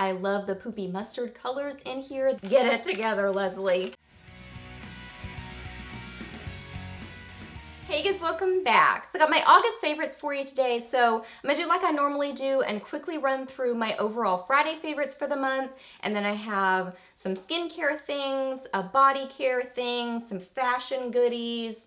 I love the poopy mustard colors in here. Get it together, Leslie. Hey guys, welcome back. So I got my August favorites for you today. So I'm gonna do like I normally do and quickly run through my overall Friday favorites for the month. And then I have some skincare things, a body care thing, some fashion goodies,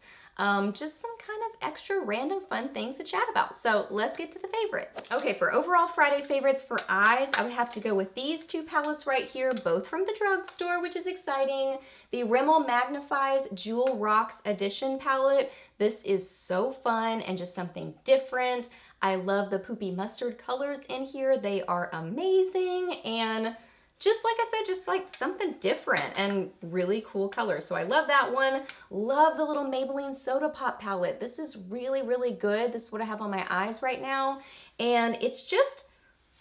just some kind of extra random fun things to chat about. So let's get to the favorites. Okay, for overall Friday favorites for eyes, I would have to go with these two palettes right here, both from the drugstore, which is exciting. The Rimmel magnif'eyes Jewel Rocks Edition palette. This is so fun and just something different. I love the poopy mustard colors in here. They are amazing, and just like I said, just like something different and really cool colors. So I love that one. Love the little Maybelline Soda Pop palette. This is really, really good. This is what I have on my eyes right now. And it's just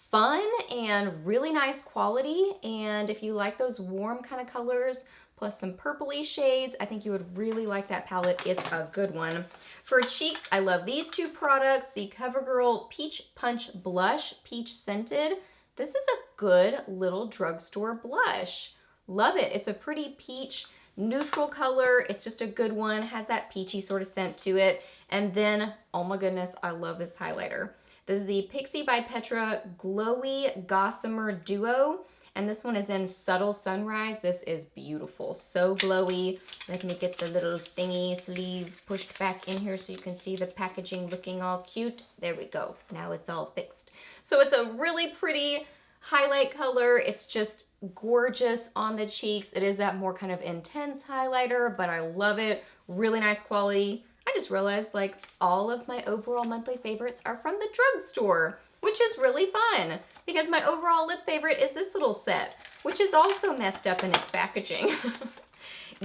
fun and really nice quality. And if you like those warm kind of colors, plus some purpley shades, I think you would really like that palette. It's a good one. For cheeks, I love these two products. The CoverGirl Peach Punch Blush, peach scented. This is a good little drugstore blush. Love it. It's a pretty peach neutral color. It's just a good one. Has that peachy sort of scent to it. And then, oh my goodness, I love this highlighter. This is the Pixi by Petra Glowy Gossamer Duo. And this one is in Subtle Sunrise. This is beautiful, so glowy. Let me get the little thingy sleeve pushed back in here so you can see the packaging looking all cute. There we go, now it's all fixed. So it's a really pretty highlight color. It's just gorgeous on the cheeks. It is that more kind of intense highlighter, but I love it. Really nice quality. I just realized like all of my overall monthly favorites are from the drugstore, which is really fun because my overall lip favorite is this little set, which is also messed up in its packaging.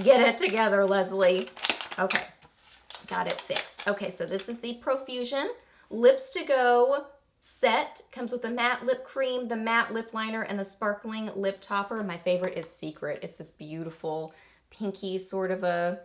Get it together, Leslie. Okay, got it fixed. Okay, so this is the Profusion Lips to Go set. Comes with the matte lip cream, the matte lip liner, and the sparkling lip topper. My favorite is Secret. It's this beautiful pinky sort of a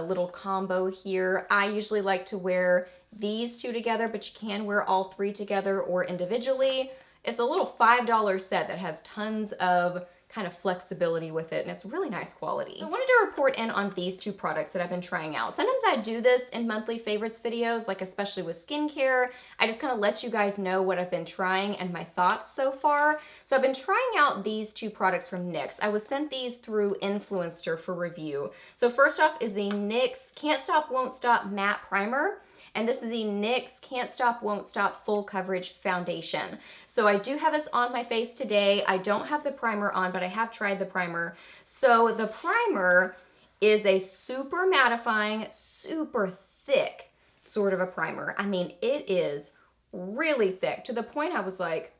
little combo here. I usually like to wear these two together, but you can wear all three together or individually. It's a little $5 set that has tons of kind of flexibility with it, and it's really nice quality. So I wanted to report in on these two products that I've been trying out. Sometimes I do this in monthly favorites videos, like especially with skincare. I just kind of let you guys know what I've been trying and my thoughts so far. So I've been trying out these two products from NYX. I was sent these through Influencer for review. So first off is the NYX Can't Stop Won't Stop Matte Primer. And this is the NYX Can't Stop Won't Stop Full Coverage Foundation. So I do have this on my face today. I don't have the primer on, but I have tried the primer. So the primer is a super mattifying, super thick sort of a primer. I mean, it is really thick to the point I was like,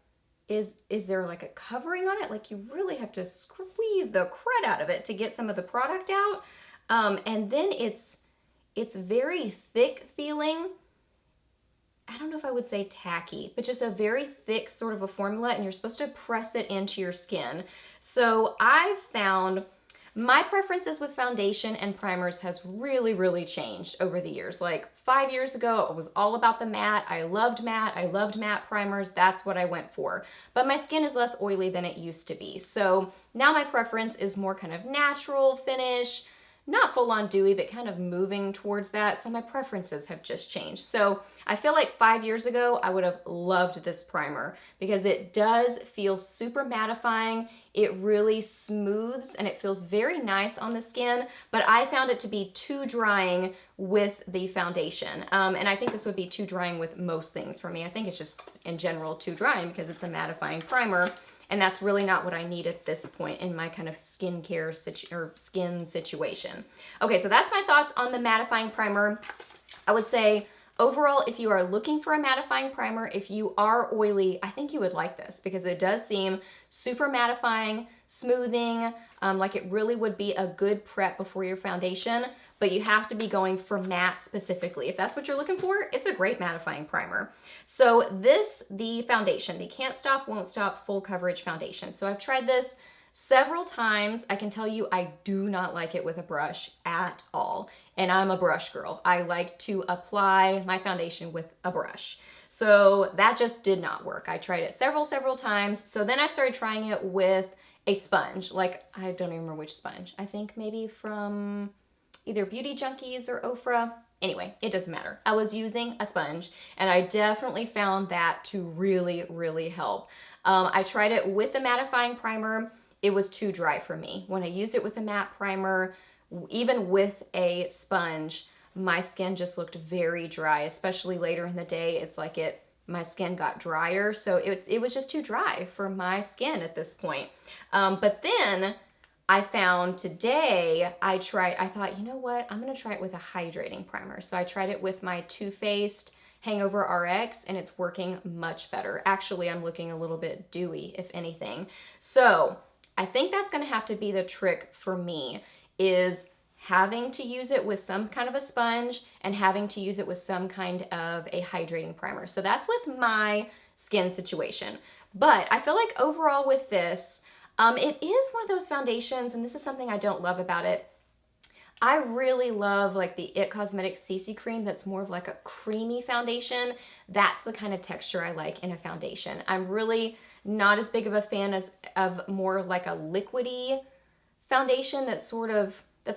is there like a covering on it? Like you really have to squeeze the crud out of it to get some of the product out. And then it's very thick feeling. I don't know if I would say tacky, but just a very thick sort of a formula, and you're supposed to press it into your skin. So I've found my preferences with foundation and primers has really, really changed over the years. Like 5 years ago, it was all about the matte. I loved matte primers. That's what I went for. But my skin is less oily than it used to be. So now my preference is more kind of natural finish, not full on dewy, but kind of moving towards that. So my preferences have just changed. So I feel like 5 years ago, I would have loved this primer because it does feel super mattifying. It really smooths and it feels very nice on the skin, but I found it to be too drying with the foundation. And I think this would be too drying with most things for me. I think it's just in general too drying because it's a mattifying primer. And that's really not what I need at this point in my kind of skincare skin situation. Okay, so that's my thoughts on the mattifying primer. I would say overall, if you are looking for a mattifying primer, if you are oily, I think you would like this because it does seem super mattifying, smoothing, like it really would be a good prep before your foundation, but you have to be going for matte specifically. If that's what you're looking for, it's a great mattifying primer. So the foundation, the Can't Stop Won't Stop Full Coverage Foundation. So I've tried this several times. I can tell you I do not like it with a brush at all. And I'm a brush girl. I like to apply my foundation with a brush. So that just did not work. I tried it several times. So then I started trying it with a sponge. Like, I don't even remember which sponge. I think maybe from either Beauty Junkies or Ofra. Anyway, it doesn't matter. I was using a sponge and I definitely found that to really help. I tried it with the mattifying primer. It was too dry for me. When I used it with a matte primer, even with a sponge, my skin just looked very dry, especially later in the day. It's like my skin got drier, so it was just too dry for my skin at this point. But then I found today, I thought, you know what, I'm gonna try it with a hydrating primer. So I tried it with my Too Faced Hangover RX and it's working much better. Actually, I'm looking a little bit dewy, if anything. So I think that's gonna have to be the trick for me, is having to use it with some kind of a sponge and having to use it with some kind of a hydrating primer. So that's with my skin situation. But I feel like overall with this, it is one of those foundations, and this is something I don't love about it. I really love like the NYX Cosmetics CC cream that's more of like a creamy foundation. That's the kind of texture I like in a foundation. I'm really not as big of a fan of more like a liquidy foundation that's a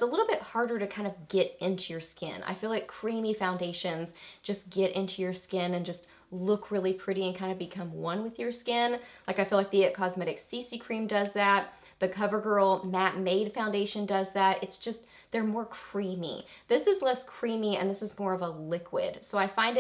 little bit harder to kind of get into your skin. I feel like creamy foundations just get into your skin and just look really pretty and kind of become one with your skin. Like I feel like the NYX Cosmetics CC cream does that. The CoverGirl Matte Made foundation does that. It's just, they're more creamy. This is less creamy and this is more of a liquid. So I find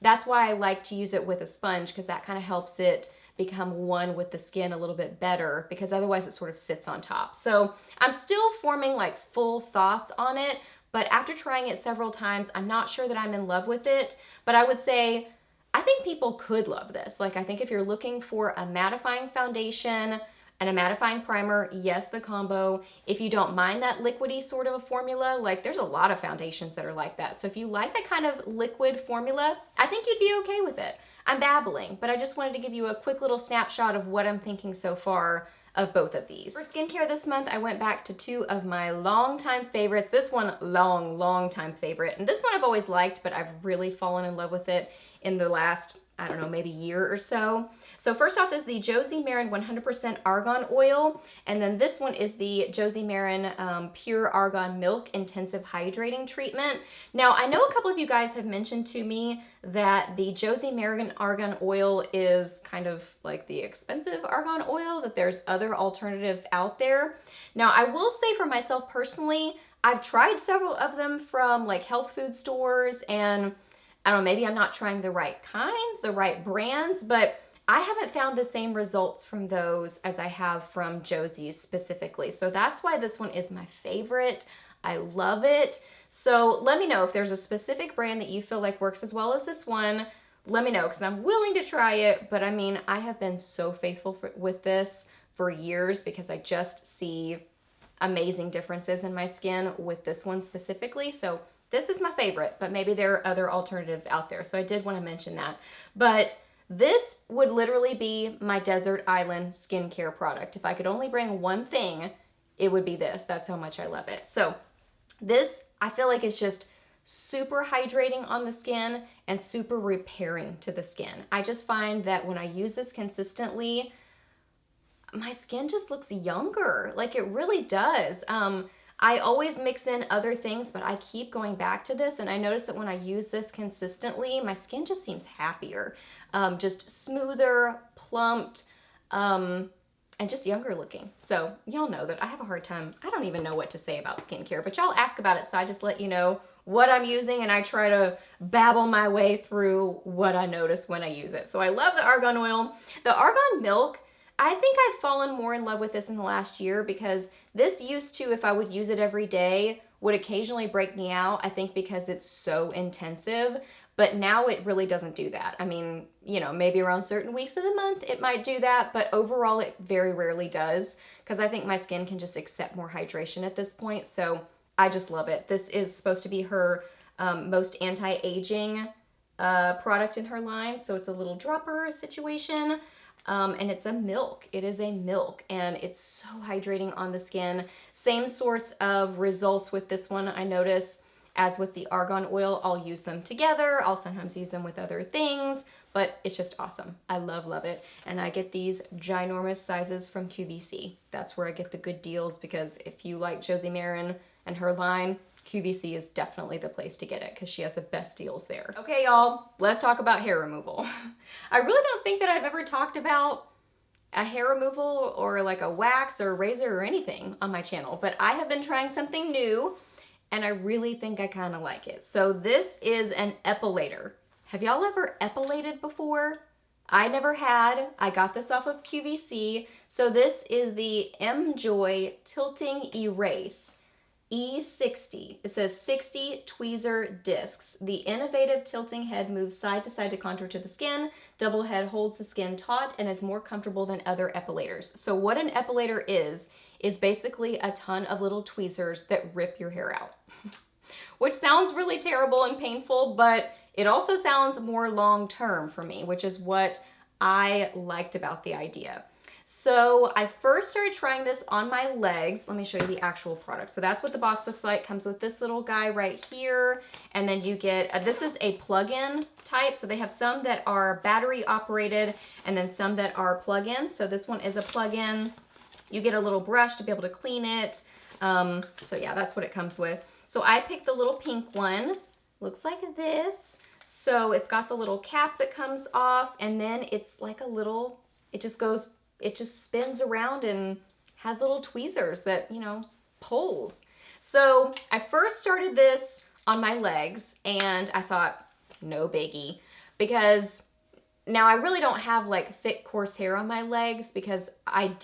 that's why I like to use it with a sponge, because that kind of helps it become one with the skin a little bit better, because otherwise it sort of sits on top. So I'm still forming like full thoughts on it, but after trying it several times, I'm not sure that I'm in love with it. But I would say, I think people could love this. Like, I think if you're looking for a mattifying foundation and a mattifying primer, yes, the combo. If you don't mind that liquidy sort of a formula, like there's a lot of foundations that are like that. So if you like that kind of liquid formula, I think you'd be okay with it. I'm babbling, but I just wanted to give you a quick little snapshot of what I'm thinking so far of both of these. For skincare this month, I went back to two of my longtime favorites. This one, long time favorite. And this one I've always liked, but I've really fallen in love with it in the last, I don't know, maybe year or so. So first off is the Josie Maran 100% Argan Oil. And then this one is the Josie Maran Pure Argan Milk Intensive Hydrating Treatment. Now, I know a couple of you guys have mentioned to me that the Josie Maran Argan Oil is kind of like the expensive argan oil, that there's other alternatives out there. Now, I will say for myself personally, I've tried several of them from like health food stores, and I don't know, maybe I'm not trying the right kinds, the right brands, but I haven't found the same results from those as I have from Josie's specifically. So that's why this one is my favorite. I love it. So let me know if there's a specific brand that you feel like works as well as this one. Let me know, because I'm willing to try it. But I mean, I have been so faithful with this for years because I just see amazing differences in my skin with this one specifically. So this is my favorite, but maybe there are other alternatives out there. So I did want to mention that. But this would literally be my desert island skincare product. If I could only bring one thing, it would be this. That's how much I love it. So this, I feel like, is just super hydrating on the skin and super repairing to the skin. I just find that when I use this consistently, my skin just looks younger. Like, it really does. I always mix in other things, but I keep going back to this, and I notice that when I use this consistently, my skin just seems happier, just smoother, plumped, and just younger looking. So y'all know that I have a hard time. I don't even know what to say about skincare, but y'all ask about it, so I just let you know what I'm using, and I try to babble my way through what I notice when I use it. So I love the argan oil. The argan milk, I think I've fallen more in love with this in the last year, because this used to, if I would use it every day, would occasionally break me out, I think because it's so intensive. But now it really doesn't do that. I mean, you know, maybe around certain weeks of the month it might do that, but overall it very rarely does, because I think my skin can just accept more hydration at this point. So I just love it. This is supposed to be her most anti-aging product in her line. So it's a little dropper situation. And it's a milk. It is a milk, and it's so hydrating on the skin. Same sorts of results with this one, I notice, as with the argan oil. I'll use them together. I'll sometimes use them with other things, but it's just awesome. I love it. And I get these ginormous sizes from QVC. That's where I get the good deals, because if you like Josie Maran and her line, QVC is definitely the place to get it because she has the best deals there. Okay, y'all, let's talk about hair removal. I really don't think that I've ever talked about a hair removal or like a wax or a razor or anything on my channel, but I have been trying something new and I really think I kind of like it. So this is an epilator. Have y'all ever epilated before? I never had. I got this off of QVC. So this is the MJoy Tilting Erase E60. It says 60 tweezer discs. The innovative tilting head moves side to side to contour to the skin. Double head holds the skin taut and is more comfortable than other epilators. So what an epilator is basically a ton of little tweezers that rip your hair out. Which sounds really terrible and painful, but it also sounds more long-term for me, which is what I liked about the idea. So I first started trying this on my legs. Let me show you the actual product. So that's what the box looks like. Comes with this little guy right here. And then you get, this is a plug-in type. So they have some that are battery operated and then some that are plug-in. So this one is a plug-in. You get a little brush to be able to clean it. So yeah, that's what it comes with. So I picked the little pink one. Looks like this. So it's got the little cap that comes off and then it's like a little, it just spins around and has little tweezers that, you know, pulls. So I first started this on my legs and I thought, no biggie, because now I really don't have like thick coarse hair on my legs because I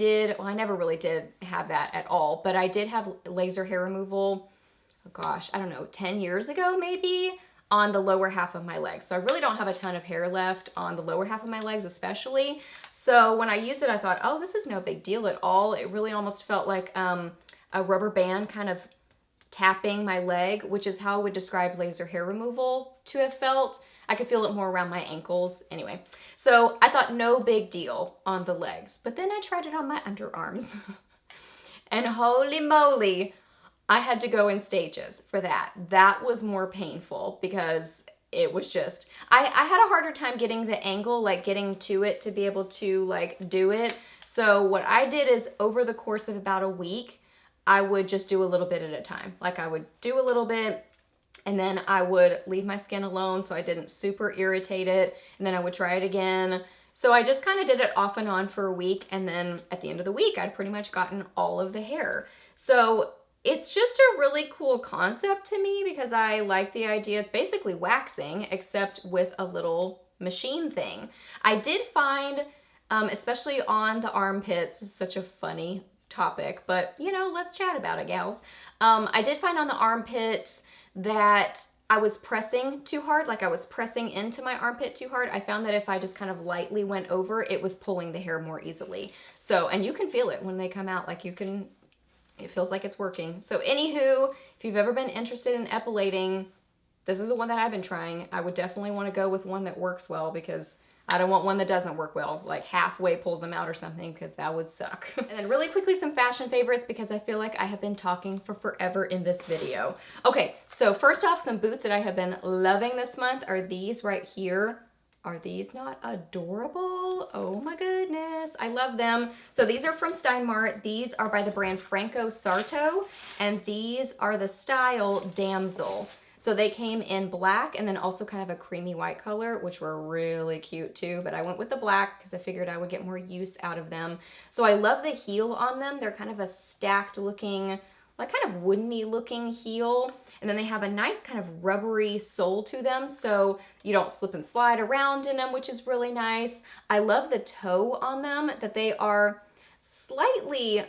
never really did have that at all, but I did have laser hair removal, oh gosh, I don't know, 10 years ago maybe, on the lower half of my legs. So I really don't have a ton of hair left on the lower half of my legs especially. So when I used it, I thought, oh, this is no big deal at all. It really almost felt like a rubber band kind of tapping my leg, which is how I would describe laser hair removal to have felt. I could feel it more around my ankles. Anyway, so I thought no big deal on the legs. But then I tried it on my underarms. And holy moly, I had to go in stages for that. That was more painful because it was just, I had a harder time getting the angle, like getting to it to be able to like do it. So what I did is over the course of about a week, I would just do a little bit at a time. Like I would do a little bit and then I would leave my skin alone so I didn't super irritate it. And then I would try it again. So I just kind of did it off and on for a week. And then at the end of the week, I'd pretty much gotten all of the hair. So it's just a really cool concept to me because I like the idea. It's basically waxing except with a little machine thing. I did find, especially on the armpits, this is such a funny topic, but you know, let's chat about it, gals. I did find on the armpits that I was pressing too hard, like I was pressing into my armpit too hard. I found that if I just kind of lightly went over, it was pulling the hair more easily. So, and you can feel it when they come out, like you can, it feels like it's working. So anywho, if you've ever been interested in epilating, this is the one that I've been trying. I would definitely want to go with one that works well because I don't want one that doesn't work well, like halfway pulls them out or something, because that would suck. And then really quickly, some fashion favorites because I feel like I have been talking for forever in this video. Okay, so first off, some boots that I have been loving this month are these right here. Are these not adorable? Oh my goodness, I love them. So these are from Stein Mart. These are by the brand Franco Sarto, and these are the style Damsel. So they came in black and then also kind of a creamy white color, which were really cute too, but I went with the black because I figured I would get more use out of them. So I love the heel on them. They're kind of a stacked looking, like kind of woodeny looking heel. And then they have a nice kind of rubbery sole to them, so you don't slip and slide around in them, which is really nice. I love the toe on them, that they are slightly,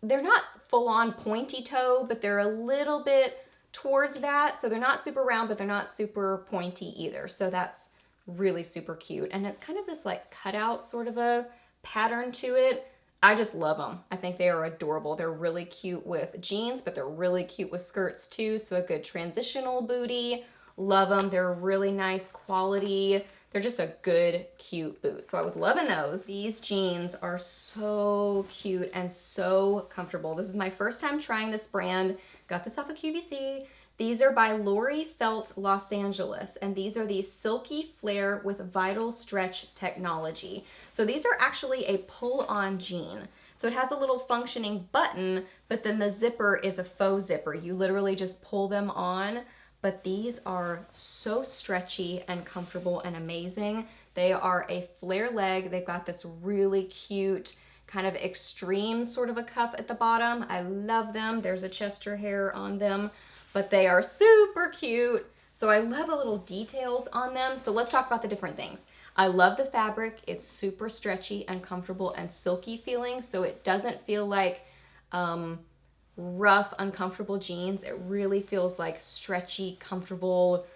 they're not full on pointy toe, but they're a little bit towards that. So they're not super round, but they're not super pointy either. So that's really super cute. And it's kind of this like cutout sort of a pattern to it. I just love them. I think they are adorable. They're really cute with jeans, but they're really cute with skirts too. So a good transitional booty. Love them. They're really nice quality. They're just a good, cute boot. So I was loving those. These jeans are so cute and so comfortable. This is my first time trying this brand. Got this off of QVC. These are by Lori Felt Los Angeles, and these are the Silky Flare with Vital Stretch Technology. So these are actually a pull-on jean. So it has a little functioning button, but then the zipper is a faux zipper. You literally just pull them on, but these are so stretchy and comfortable and amazing. They are a flare leg. They've got this really cute kind of extreme sort of a cuff at the bottom. I love them. There's a Chester hair on them, but they are super cute. So I love the little details on them. So let's talk about the different things. I love the fabric. It's super stretchy and comfortable and silky feeling. So it doesn't feel like rough, uncomfortable jeans. It really feels like stretchy, comfortable,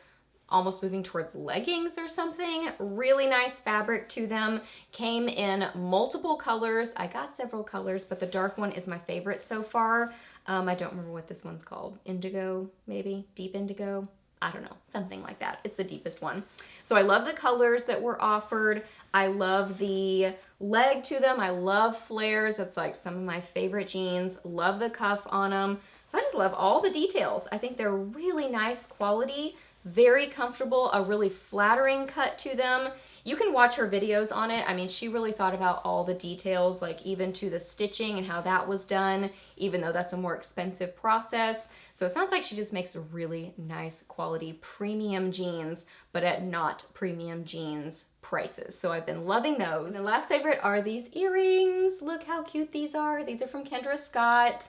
almost moving towards leggings or something. Really nice fabric to them. Came in multiple colors. I got several colors, but the dark one is my favorite so far. I don't remember what this one's called. Indigo, maybe? Deep indigo? I don't know, something like that. It's the deepest one. So I love the colors that were offered. I love the leg to them. I love flares. That's like some of my favorite jeans. Love the cuff on them. So I just love all the details. I think they're really nice quality, very comfortable, a really flattering cut to them. You can watch her videos on it. I mean, she really thought about all the details, like even to the stitching and how that was done, even though that's a more expensive process. So it sounds like she just makes really nice quality premium jeans, but at not premium jeans prices. So I've been loving those. And the last favorite are these earrings. Look how cute these are. These are from Kendra Scott.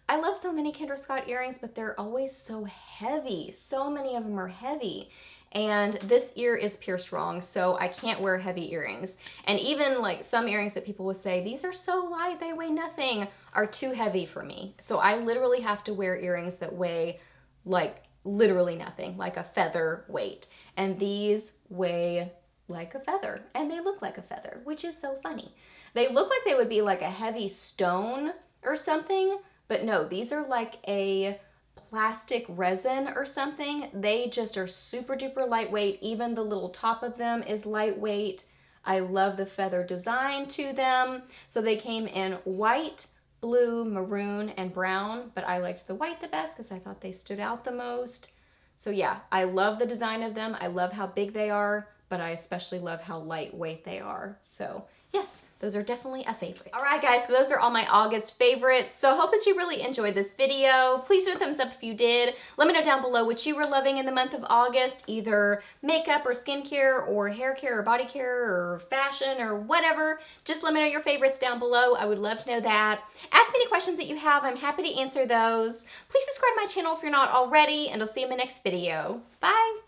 I love so many Kendra Scott earrings, but they're always so heavy. So many of them are heavy. And this ear is pierced wrong, so I can't wear heavy earrings. And even like some earrings that people will say, these are so light, they weigh nothing, are too heavy for me. So I literally have to wear earrings that weigh like literally nothing, like a feather weight. And these weigh like a feather, and they look like a feather, which is so funny. They look like they would be like a heavy stone or something, but no, these are like a plastic resin or something. They just are super duper lightweight. Even the little top of them is lightweight. I love the feather design to them. So they came in white, blue, maroon, and brown, but I liked the white the best because I thought they stood out the most. So yeah, I love the design of them. I love how big they are, but I especially love how lightweight they are. So yes, those are definitely a favorite. All right, guys, so those are all my August favorites. So I hope that you really enjoyed this video. Please do a thumbs up if you did. Let me know down below what you were loving in the month of August, either makeup or skincare or hair care or body care or fashion or whatever. Just let me know your favorites down below. I would love to know that. Ask me any questions that you have. I'm happy to answer those. Please subscribe to my channel if you're not already, and I'll see you in my next video. Bye.